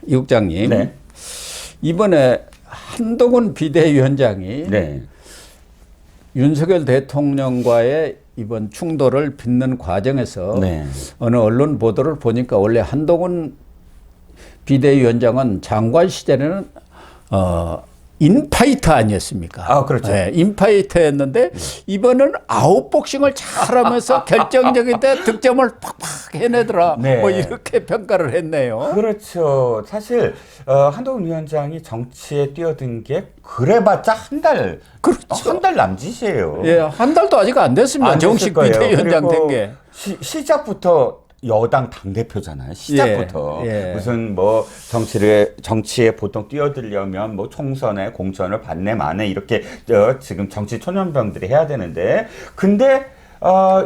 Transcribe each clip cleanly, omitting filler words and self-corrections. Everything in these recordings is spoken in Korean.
이 국장님. 네. 이번에 한동훈 비대위원장이 네. 윤석열 대통령과의 이번 충돌을 빚는 과정에서 네. 어느 언론 보도를 보니까 원래 한동훈 비대위원장은 장관 시절에는 인파이터 아니었습니까? 아, 그렇죠. 네, 인파이터였는데 이번은 아웃복싱을 잘하면서 결정적인 때 득점을 팍팍 해내더라. 네. 뭐 이렇게 평가를 했네요. 그렇죠. 사실 한동훈 위원장이 정치에 뛰어든 게 그래봤자 한 달, 그렇죠. 한 달 남짓이에요. 예, 한 달도 아직 안 됐습니다. 안 됐을 정식 거예요. 비대위원장 된 그리고 게. 시작부터 여당 당대표잖아요. 시작부터. 예, 예. 무슨 뭐 정치에 보통 뛰어들려면 뭐 총선에 공천을 받네 마네 이렇게 지금 정치 초년병들이 해야 되는데 근데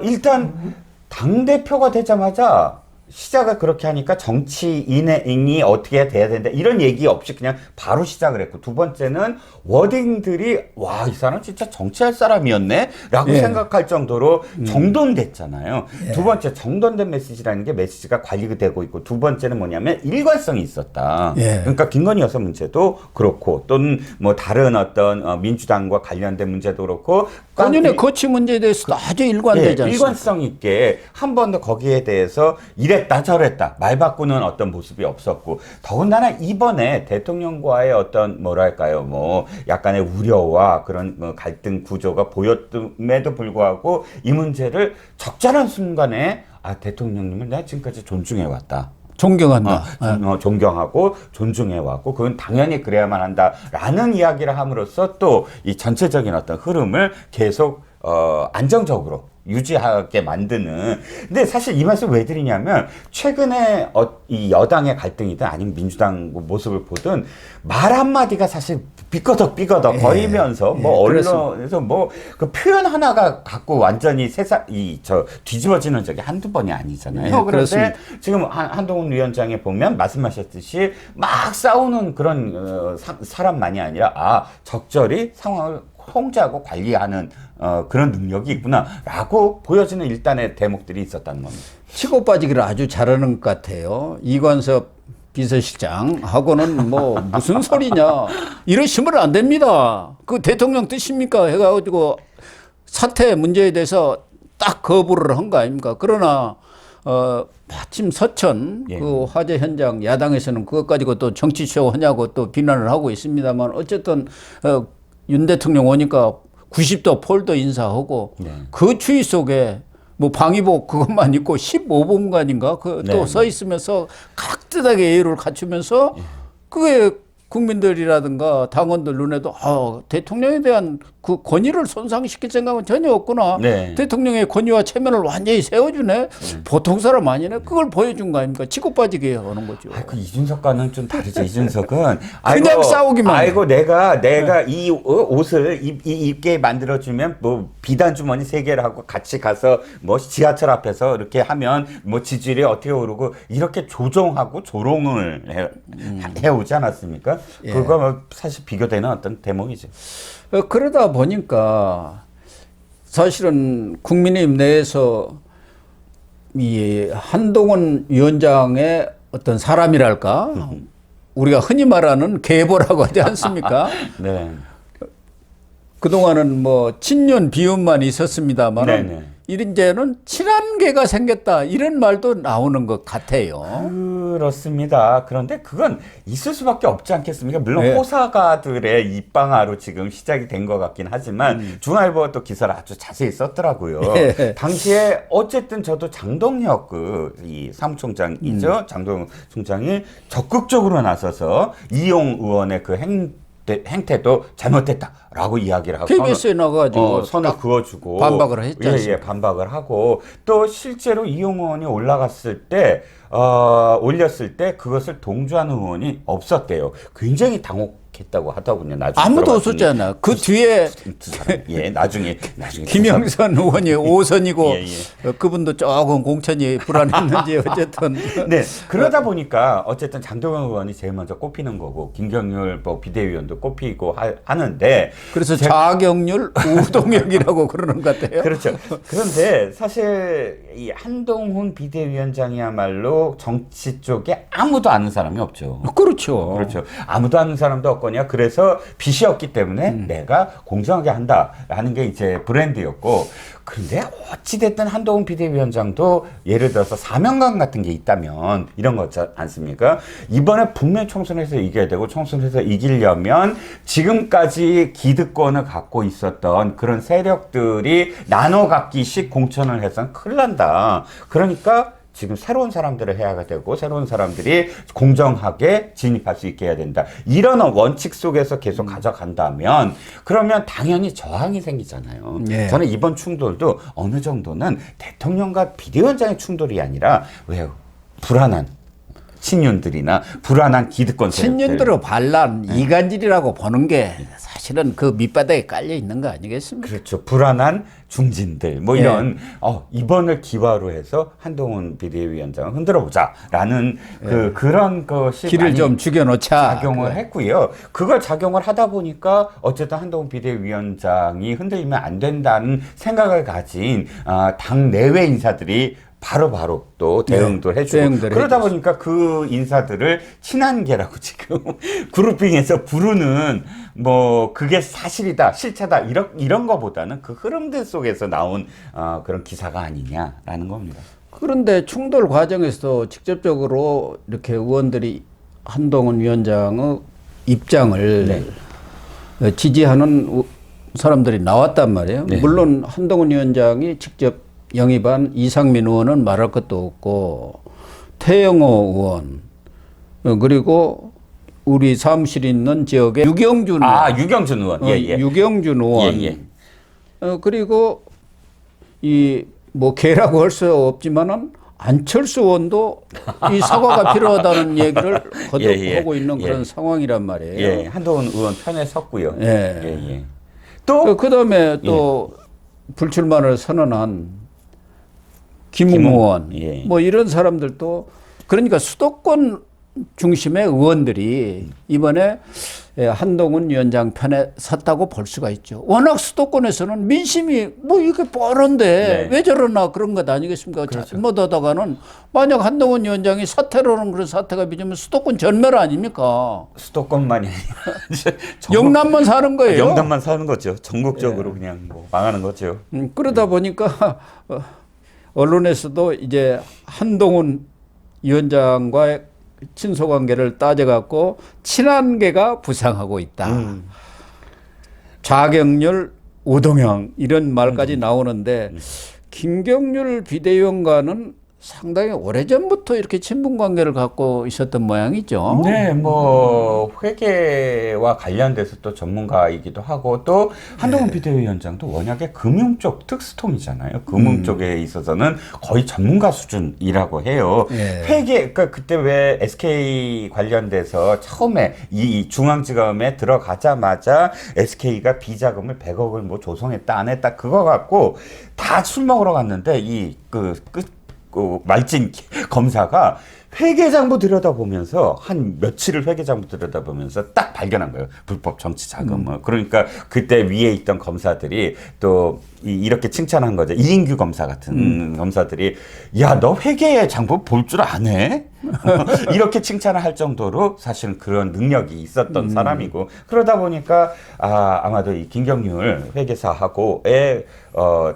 일단 당대표가 되자마자 시작을 그렇게 하니까 정치인이 어떻게 돼야 된다 이런 얘기 없이 그냥 바로 시작을 했고 두 번째는 워딩들이 와, 이 사람 진짜 정치할 사람이었네 라고 예. 생각할 정도로 정돈됐잖아요. 예. 두 번째 정돈된 메시지라는 게 메시지가 관리되고 있고 두 번째는 뭐냐면 일관성이 있었다. 예. 그러니까 김건희 여사 문제도 그렇고 또는 뭐 다른 어떤 민주당과 관련된 문제도 그렇고 본인의 거취 문제에 대해서도 아주 일관되지 않습니까? 일관성 있게 한 번도 거기에 대해서 이랬다 저랬다 말 바꾸는 어떤 모습이 없었고 더군다나 이번에 대통령과의 어떤 뭐랄까요 뭐 약간의 우려와 그런 갈등 구조가 보였음에도 불구하고 이 문제를 적절한 순간에 대통령님을 내가 지금까지 존중해왔다. 존경한다. 존경하고 존중해왔고 그건 당연히 그래야만 한다라는 이야기를 함으로써 또 이 전체적인 어떤 흐름을 계속 안정적으로 유지하게 만드는. 근데 사실 이 말씀 왜 드리냐면 최근에 이 여당의 갈등이든 아니면 민주당 모습을 보든 말 한마디가 사실 삐거덕 거리면서 뭐 언론에서 뭐 그 표현 하나가 갖고 완전히 뒤집어지는 적이 한두 번이 아니잖아요. 그런데 지금 한동훈 위원장에 보면 말씀하셨듯이 막 싸우는 그런 사람만이 아니라 적절히 상황을 통제하고 관리하는 그런 능력이 있구나라고 보여지는 일단의 대목들이 있었다는 겁니다. 치고 빠지기를 아주 잘하는 것 같아요. 이관섭 비서실장하고는 뭐 무슨 소리냐 이러시면 안 됩니다. 그 대통령 뜻입니까 해가지고 사태 문제에 대해서 딱 거부를 한 거 아닙니까? 그러나 마침 서천 그 화재 현장 야당에서는 그것 가지고 또 정치쇼 하냐고 또 비난을 하고 있습니다만 어쨌든 윤 대통령 오니까 90도 폴더 인사하고 그 추위 속에 뭐 방위복 그것만 입고 15분간인가 또 서 있으면서 깍듯하게 예의를 갖추면서 그게 국민들이라든가 당원들 눈에도 대통령에 대한 그 권위를 손상시킬 생각은 전혀 없구나. 대통령의 권위와 체면을 완전히 세워주네. 보통 사람 아니네. 그걸 보여준 거 아닙니까? 치고 빠지게 하는 거죠. 그 이준석과는 좀 다르죠. 이준석은 그냥 싸우기만 해. 내가 이 옷을 입게 만들어주면 뭐 비단 주머니 3개를 하고 같이 가서 뭐 지하철 앞에서 이렇게 하면 뭐 지지율이 어떻게 오르고 이렇게 조종하고 조롱을 해오지 않았습니까? 그거 뭐 사실 비교되는 어떤 대목이죠. 그러다 보니까 사실은 국민의힘 내에서 이 한동훈 위원장의 어떤 사람이랄까 우리가 흔히 말하는 계보라고 하지 않습니까? 네. 그동안은 뭐 친윤 비윤만 있었습니다만 이제는 친한계가 생겼다 이런 말도 나오는 것 같아요. 그렇습니다. 그런데 그건 있을 수밖에 없지 않겠습니까? 물론 호사가들의 입방아로 지금 시작이 된 것 같긴 하지만 중앙일보가 또 기사를 아주 자세히 썼더라고요. 당시에 어쨌든 저도 장동혁 이 사무총장이죠. 장동혁 총장이 적극적으로 나서서 이용 의원의 그 행태도 잘못됐다라고 이야기를 하고 KBS에 나가가지고 선을 그어주고 반박을 했지 않습니까? 반박을 하고 또 실제로 이용 의원이 올렸을 때 그것을 동조하는 의원이 없었대요. 굉장히 했다고 하더군요. 나중에 아무도 들어봤더니 없었잖아. 그 뒤에 두 사람. 예, 나중에 김영선 의원이 5선이고 예, 예. 그분도 조금 공천이 불안했는지 어쨌든 네, 그러다 보니까 어쨌든 장동영 의원이 제일 먼저 꼽히는 거고 김경률 뭐 비대위원도 꼽히고 하는데 그래서 자경률 우동혁이라고 그러는 것 같아요. 그렇죠. 그런데 사실 이 한동훈 비대위원장이야말로 정치 쪽에 아무도 아는 사람이 없죠. 그렇죠. 그렇죠. 아무도 아는 사람도 없거냐. 그래서 빚이 없기 때문에 내가 공정하게 한다라는 게 이제 브랜드였고, 그런데 어찌됐든 한동훈 비대위원장도 예를 들어서 사명감 같은 게 있다면 이런 거 있지 않습니까? 이번에 분명히 총선에서 이겨야 되고, 총선에서 이기려면 지금까지 기득권을 갖고 있었던 그런 세력들이 나눠 갖기식 공천을 해서는 큰일 난다. 그러니까 지금 새로운 사람들을 해야 되고 새로운 사람들이 공정하게 진입할 수 있게 해야 된다. 이런 원칙 속에서 계속 가져간다면 그러면 당연히 저항이 생기잖아요. 예. 저는 이번 충돌도 어느 정도는 대통령과 비대위원장의 충돌이 아니라 왜요? 불안한 친윤들이나 불안한 기득권 세력들. 친윤들의 반란, 이간질이라고 보는 게 사실은 그 밑바닥에 깔려 있는 거 아니겠습니까? 그렇죠. 불안한 중진들 뭐 이런 이번을 기화로 해서 한동훈 비대위원장을 흔들어 보자라는 그런 것이 길을 많이 좀 죽여놓자. 작용을 했고요. 그걸 작용을 하다 보니까 어쨌든 한동훈 비대위원장이 흔들리면 안 된다는 생각을 가진 당 내외 인사들이 바로바로 또 대응도 해주고 그러다 보니까 그 인사들을 친한계라고 지금 그룹핑에서 부르는 뭐 그게 사실이다 실체다 이런 거보다는 그 흐름들 속에서 나온 그런 기사가 아니냐라는 겁니다. 그런데 충돌 과정에서 직접적으로 이렇게 의원들이 한동훈 위원장의 입장을 지지하는 사람들이 나왔단 말이에요. 네. 물론 한동훈 위원장이 직접 영입한 이상민 의원은 말할 것도 없고 태영호 의원 그리고 우리 사무실이 있는 지역에 유경준 유경준 의원 유경준 의원 그리고 이 뭐 개라고 할 수 없지만은 안철수 의원도 이 사과가 필요하다는 얘기를 거듭하고 있는 그런 상황이란 말이에요. 예, 한동훈 의원 편에 섰고요. 또 그다음에 또 불출마를 선언한 김웅 의원 뭐 이런 사람들도 그러니까 수도권 중심의 의원들이 이번에 한동훈 위원장 편에 섰다고 볼 수가 있죠. 워낙 수도권에서는 민심이 뭐 이게 뻔한데 왜 저러나 그런 것 아니겠습니까? 그렇죠. 잘못하다가는 만약 한동훈 위원장이 사퇴로는 그런 사태가 빚으면 수도권 전멸 아닙니까? 수도권만이 아니라 영남만 사는 거예요. 영남만 사는 거죠. 전국적으로 그냥 뭐 망하는 거죠. 그러다 보니까 언론에서도 이제 한동훈 위원장과의 친소관계를 따져갖고 친한계가 부상하고 있다. 자경률, 우동형 이런 말까지 나오는데 김경률 비대위원과는 상당히 오래전부터 이렇게 친분 관계를 갖고 있었던 모양이죠. 네, 뭐 회계와 관련돼서 또 전문가이기도 하고 또 한동훈 비대위원장도 워낙에 금융 쪽 특수통이잖아요. 금융 쪽에 있어서는 거의 전문가 수준이라고 해요. 회계, 그러니까 그때 왜 SK 관련돼서 처음에 이 중앙지검에 들어가자마자 SK가 비자금을 100억을 뭐 조성했다 안 했다 그거 갖고 다 술 먹으러 갔는데 말진 검사가 회계장부 들여다보면서 한 며칠을 회계장부 들여다보면서 딱 발견한 거예요. 불법 정치 자금을. 그러니까 그때 위에 있던 검사들이 또 이렇게 칭찬한 거죠. 이인규 검사 같은 검사들이 야, 너 회계 장부 볼 줄 아네? 이렇게 칭찬을 할 정도로 사실은 그런 능력이 있었던 사람이고 그러다 보니까 아마도 이 김경률 회계사하고의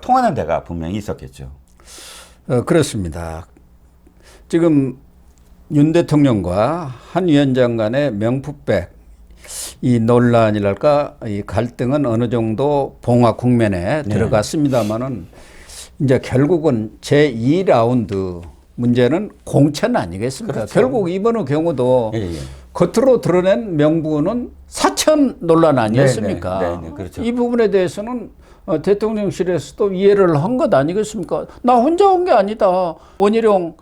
통하는 데가 분명히 있었겠죠. 그렇습니다. 지금 윤 대통령과 한 위원장 간의 명품백 이 논란이랄까 이 갈등은 어느 정도 봉화 국면에 들어갔습니다만은 이제 결국은 제2라운드 문제는 공천 아니겠습니까? 그렇죠. 결국 이번의 경우도 겉으로 드러낸 명분은 사천 논란 아니었습니까? 그렇죠. 이 부분에 대해서는 대통령실에서도 이해를 한 것 아니겠습니까? 나 혼자 온 게 아니다. 원희룡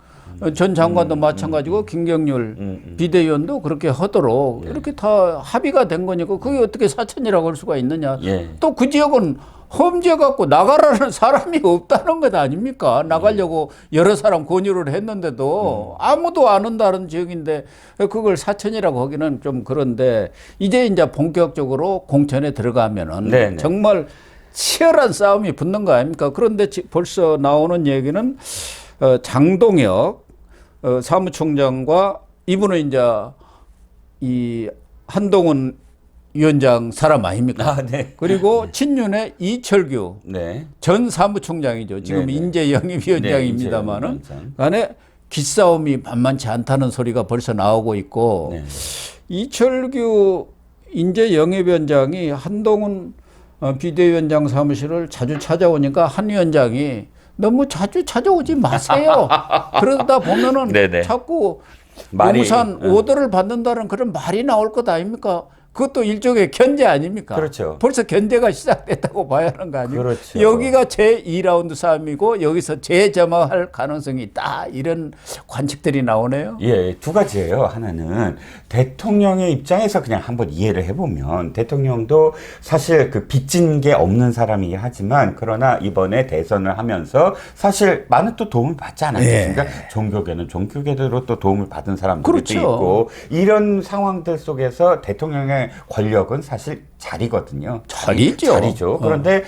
전 장관도 마찬가지고 김경률 비대위원도 그렇게 하도록 이렇게 다 합의가 된 거니까 그게 어떻게 사천이라고 할 수가 있느냐. 예. 또 그 지역은 험지에 갖고 나가라는 사람이 없다는 것 아닙니까? 나가려고 여러 사람 권유를 했는데도 아무도 안 온다는 지역인데 그걸 사천이라고 하기는 좀 그런데 이제 본격적으로 공천에 들어가면은 네네. 정말 치열한 싸움이 붙는 거 아닙니까? 그런데 벌써 나오는 얘기는 장동혁 사무총장과 이분은 이제 이 한동훈 위원장 사람 아닙니까? 아, 네. 그리고 친윤의 이철규 네. 전 사무총장이죠. 지금 네네. 인재영입위원장입니다만은 네, 간에 기싸움이 만만치 않다는 소리가 벌써 나오고 있고 네. 이철규 인재영입위원장이 한동훈 비대위원장 사무실을 자주 찾아오니까 한 위원장이 너무 자주 찾아오지 마세요. 그러다 보면은 네네. 자꾸 말이, 용산 오더를 받는다는 그런 말이 나올 것 아닙니까? 그것도 일종의 견제 아닙니까? 그렇죠. 벌써 견제가 시작됐다고 봐야 하는 거 아닙니까? 그렇죠. 여기가 제2라운드 싸움이고 여기서 재점화할 가능성이 있다. 이런 관측들이 나오네요. 예, 두 가지예요. 하나는 대통령의 입장에서 그냥 한번 이해를 해보면 대통령도 사실 그 빚진 게 없는 사람이긴 하지만 그러나 이번에 대선을 하면서 사실 많은 또 도움을 받지 않았겠습니까? 종교계는 종교계대로 또 도움을 받은 사람들도 그렇죠. 있고 이런 상황들 속에서 대통령의 권력은 사실 자리거든요. 자리죠. 자리죠. 그런데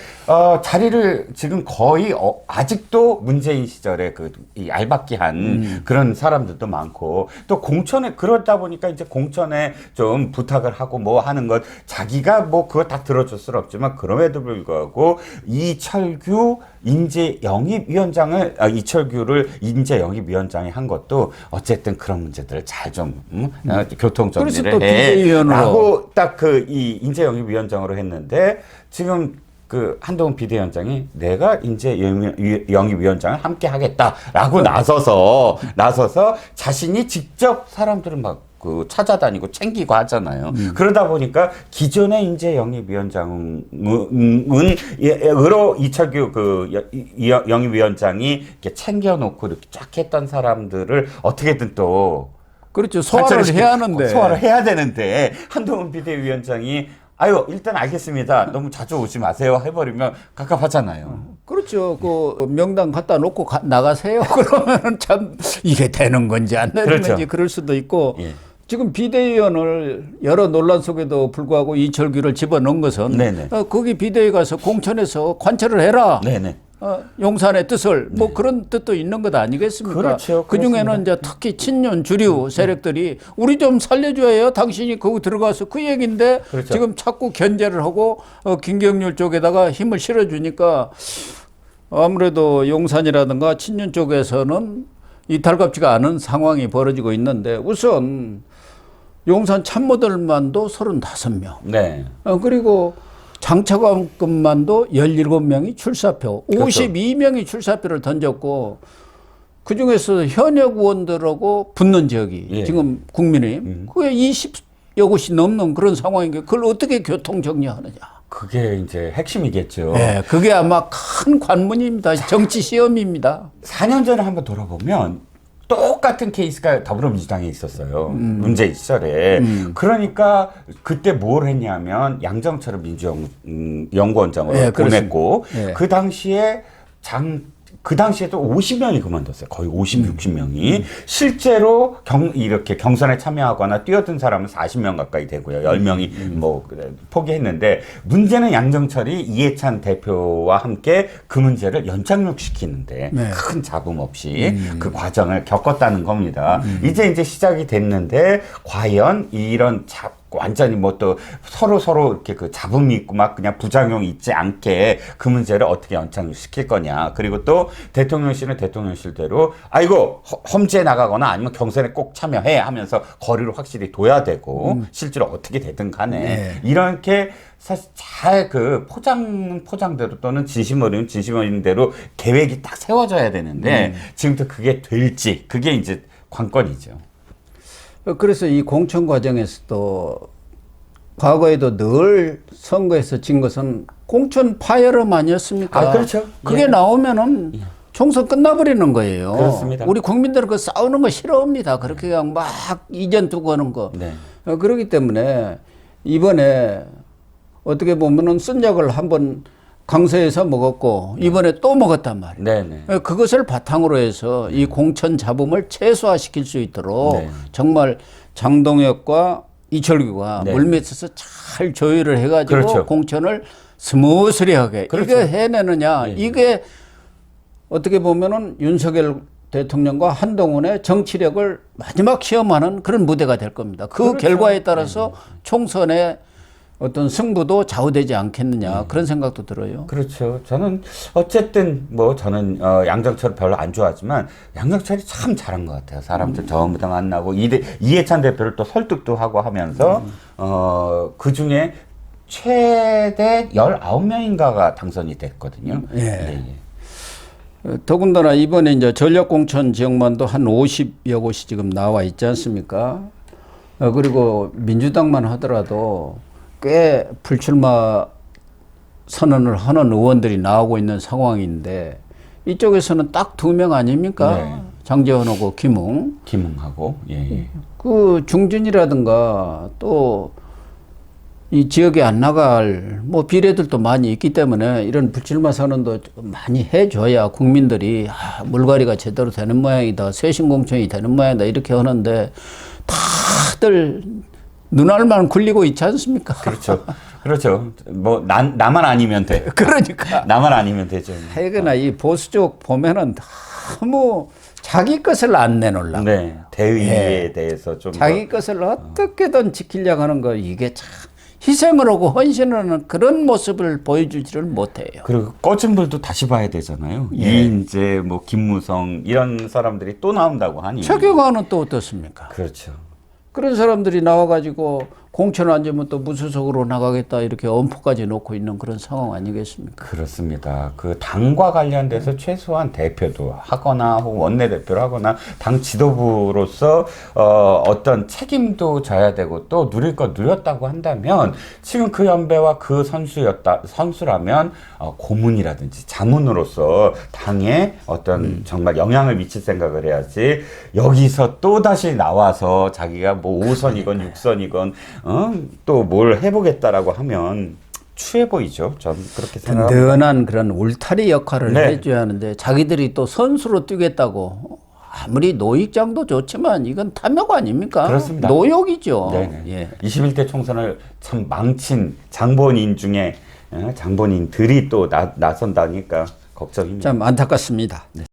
자리를 지금 거의 아직도 문재인 시절에 이 알박기한 그런 사람들도 많고 또 공천에 그러다 보니까 이제 공천에 좀 부탁을 하고 뭐 하는 것 자기가 뭐 그거 다 들어줄 수는 없지만 그럼에도 불구하고 이철규 인재영입위원장을 이철규를 인재영입위원장이 한 것도 어쨌든 그런 문제들을 잘 좀 교통 정리를 그래서 또 비대위원으로 딱 이 인재영입위원장으로 했는데 지금 그 한동훈 비대위원장이 내가 인재영입위원장을 함께 하겠다라고 나서서 자신이 직접 사람들을 막 찾아다니고 챙기고 하잖아요. 그러다 보니까 기존의 인재영입위원장으로 이철규 영입위원장이 이렇게 챙겨놓고 이렇게 쫙 했던 사람들을 어떻게든 또 그렇죠. 소화를 해야 하는데. 소화를 해야 되는데 한동훈 비대위원장이 아유 일단 알겠습니다. 너무 자주 오지 마세요 해버리면 갑갑하잖아요. 그렇죠. 그 명단 갖다 놓고 나가세요. 그러면 참 이게 되는 건지 안 되는 그렇죠. 건지 그럴 수도 있고 예. 지금 비대위원을 여러 논란 속에도 불구하고 이철규를 집어넣은 것은 네네. 거기 비대위 가서 공천에서 관철을 해라. 네네. 용산의 뜻을 뭐 그런 뜻도 있는 것 아니겠습니까? 그렇죠. 그중에는 이제 특히 친윤 주류 세력들이 우리 좀 살려줘야 해요. 당신이 거기 들어가서 그 얘기인데 그렇죠. 지금 자꾸 견제를 하고 김경률 쪽에다가 힘을 실어주니까 아무래도 용산이라든가 친윤 쪽에서는 이탈갑지가 않은 상황이 벌어지고 있는데 우선 용산 참모들만도 35명. 네. 그리고 장차관급만도 17명이 출사표, 그렇죠. 52명이 출사표를 던졌고 그중에서 현역 의원들하고 붙는 지역이 예. 지금 국민의힘 그게 20여 곳이 넘는 그런 상황인 게 그걸 어떻게 교통 정리하느냐. 그게 이제 핵심이겠죠. 네, 그게 아마 큰 관문입니다. 정치 시험입니다. 4년 전에 한번 돌아보면 똑같은 케이스가 더불어민주당에 있었어요. 문재인 시절에. 그러니까 그때 뭘 했냐면 양정철을 민주연구원장으로 네, 보냈고 네. 그 당시에 그 당시에도 50명이 그만뒀어요. 거의 50, 60명이. 실제로 이렇게 경선에 참여하거나 뛰어든 사람은 40명 가까이 되고요. 10명이 포기했는데 문제는 양정철이 이해찬 대표와 함께 그 문제를 연착륙시키는데 네. 큰 잡음 없이 그 과정을 겪었다는 겁니다. 이제 시작이 됐는데 과연 이런 완전히 뭐 또 서로 이렇게 그 잡음이 있고 막 그냥 부작용이 있지 않게 그 문제를 어떻게 연착시킬 거냐. 그리고 또 대통령실은 대통령실대로 아이고 험지에 나가거나 아니면 경선에 꼭 참여해 하면서 거리를 확실히 둬야 되고 실제로 어떻게 되든 간에 네. 이렇게 사실 잘 그 포장대로 또는 진심 어린 대로 계획이 딱 세워져야 되는데 지금부터 그게 될지 그게 이제 관건이죠. 그래서 이 공천 과정에서도 과거에도 늘 선거에서 진 것은 공천 파열음 아니었습니까? 아, 그렇죠. 그게 예. 나오면은 총선 끝나버리는 거예요. 그렇습니다. 우리 국민들은 그 싸우는 거 싫어합니다. 그렇게 그냥 막 이전 두고 하는 거. 네. 그렇기 때문에 이번에 어떻게 보면은 쓴 약을 한번 강서에서 먹었고 이번에 또 먹었단 말이에요. 네네. 그것을 바탕으로 해서 이 공천 잡음을 최소화시킬 수 있도록 네. 정말 장동혁과 이철규가 네. 물밑에서 잘 조율을 해가지고 그렇죠. 공천을 스무스리하게 그렇죠. 이게 해내느냐. 네. 이게 어떻게 보면은 윤석열 대통령과 한동훈의 정치력을 마지막 시험하는 그런 무대가 될 겁니다. 그 그렇죠. 결과에 따라서 총선의 어떤 승부도 좌우되지 않겠느냐 그런 생각도 들어요. 그렇죠. 저는 어쨌든 뭐 저는 양정철을 별로 안 좋아하지만 양정철이 참 잘한 것 같아요. 사람들 전부 다 만나고 이해찬 대표를 또 설득도 하고 하면서 그 중에 최대 19명인가가 당선이 됐거든요. 예. 더군다나 이번에 이제 전략공천 지역만도 한 50여 곳이 지금 나와 있지 않습니까? 그리고 민주당만 하더라도 꽤 불출마 선언을 하는 의원들이 나오고 있는 상황인데 이쪽에서는 딱 2명 아닙니까? 네. 장제원하고 김웅. 김웅하고 예. 그 중진이라든가 또 이 지역에 안 나갈 뭐 비례들도 많이 있기 때문에 이런 불출마 선언도 좀 많이 해줘야 국민들이 물갈이가 제대로 되는 모양이다, 쇄신공천이 되는 모양이다 이렇게 하는데 다들 눈알만 굴리고 있지 않습니까? 그렇죠. 그렇죠. 뭐 나만 아니면 돼. 그러니까 나만 아니면 되죠. 하여간에 이 보수적 보면은 너무 자기 것을 안 내놓으려고. 네. 대의에 대해서 좀 자기 것을 어떻게든 지키려고 하는 거 이게 참 희생을 하고 헌신을 하는 그런 모습을 보여주지를 못해요. 그리고 꺼진 불도 다시 봐야 되잖아요. 예. 이인재, 뭐 김무성 이런 사람들이 또 나온다고 하니. 최경환은 또 어떻습니까? 그렇죠. 그런 사람들이 나와가지고 공천 안 주면 또 무소속으로 나가겠다 이렇게 엄포까지 놓고 있는 그런 상황 아니겠습니까? 그렇습니다. 그 당과 관련돼서 최소한 대표도 하거나 혹은 원내대표를 하거나 당 지도부로서 어떤 책임도 져야 되고 또 누릴 거 누렸다고 한다면 지금 그 연배와 그 선수라면 고문이라든지 자문으로서 당에 어떤 정말 영향을 미칠 생각을 해야지 여기서 또 다시 나와서 자기가 뭐 5선이건 6선이건 또 뭘 해보겠다라고 하면 추해 보이죠. 전 그렇게 생각합니다. 든든한 그런 울타리 역할을 네. 해줘야 하는데 자기들이 또 선수로 뛰겠다고 아무리 노익장도 좋지만 이건 탐욕 아닙니까? 그렇습니다. 노욕이죠. 네네. 예. 21대 총선을 참 망친 장본인 중에 장본인들이 또 나선다니까 걱정입니다. 참 안타깝습니다.